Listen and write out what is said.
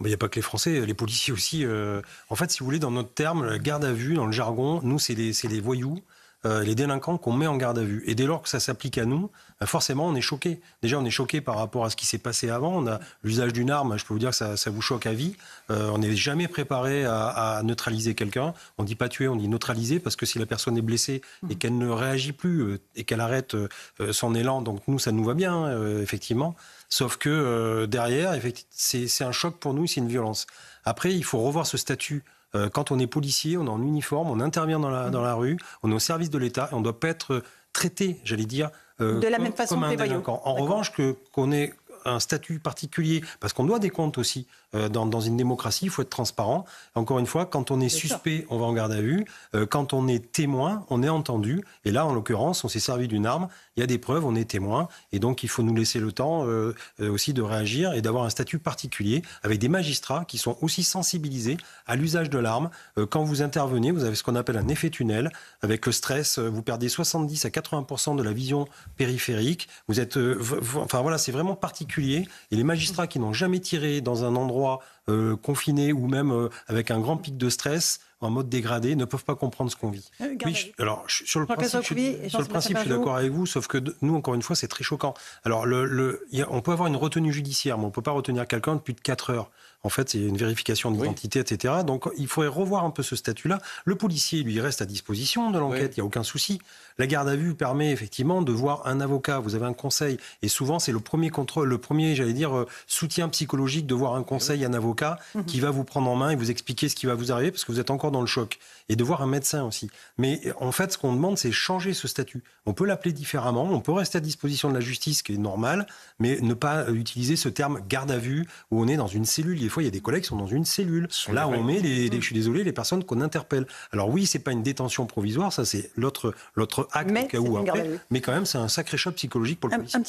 Il n'y a pas que les Français, les policiers aussi. En fait, si vous voulez, dans notre terme, la garde à vue, dans le jargon, nous, c'est les voyous, les délinquants qu'on met en garde à vue. Et dès lors que ça s'applique à nous, forcément, on est choqué. Déjà, on est choqué par rapport à ce qui s'est passé avant. On a l'usage d'une arme, je peux vous dire que ça vous choque à vie. On n'est jamais préparé à neutraliser quelqu'un. On ne dit pas tuer, on dit neutraliser, parce que si la personne est blessée et qu'elle ne réagit plus et qu'elle arrête son élan, donc nous, ça nous va bien, effectivement. Sauf que derrière, c'est un choc pour nous, c'est une violence. Après, il faut revoir ce statut. Quand on est policier, on est en uniforme, on intervient dans la rue, on est au service de l'État et on ne doit pas être traité, j'allais dire, de la même façon comme que un les voyous. délinquant. En revanche, qu'on ait un statut particulier, parce qu'on doit des comptes aussi. Dans une démocratie, il faut être transparent. Encore une fois, quand on est suspect, on va en garde à vue. Quand on est témoin, on est entendu. Et là, en l'occurrence, on s'est servi d'une arme. Il y a des preuves, on est témoin. Et donc, il faut nous laisser le temps aussi de réagir et d'avoir un statut particulier avec des magistrats qui sont aussi sensibilisés à l'usage de l'arme. Quand vous intervenez, vous avez ce qu'on appelle un effet tunnel. Avec le stress, vous perdez 70 à 80% de la vision périphérique. Vous êtes, enfin voilà, c'est vraiment particulier. Et les magistrats qui n'ont jamais tiré dans un endroit confiné ou même avec un grand pic de stress en mode dégradé ne peuvent pas comprendre ce qu'on vit. Oui, alors sur le principe, je suis d'accord avec vous, sauf que nous, encore une fois, c'est très choquant. Alors, on peut avoir une retenue judiciaire, mais on ne peut pas retenir quelqu'un de plus de 4 heures. En fait, c'est une vérification d'identité, etc. Donc, il faudrait revoir un peu ce statut-là. Le policier, lui, reste à disposition de l'enquête, il n'y a aucun souci. La garde à vue permet effectivement de voir un avocat, vous avez un conseil, et souvent, c'est le premier contrôle, le premier, j'allais dire, soutien psychologique de voir un conseil, un avocat qui va vous prendre en main et vous expliquer ce qui va vous arriver, parce que vous êtes encore dans le choc. Et de voir un médecin aussi. Mais en fait, ce qu'on demande, c'est changer ce statut. On peut l'appeler différemment, on peut rester à disposition de la justice, ce qui est normal, mais ne pas utiliser ce terme garde à vue, où on est dans une cellule. Des fois, il y a des collègues qui sont dans une cellule. Là, on met, je suis désolé, les personnes qu'on interpelle. Alors oui, c'est pas une détention provisoire, ça c'est l'autre acte au cas où après, mais quand même, c'est un sacré choc psychologique pour le policier.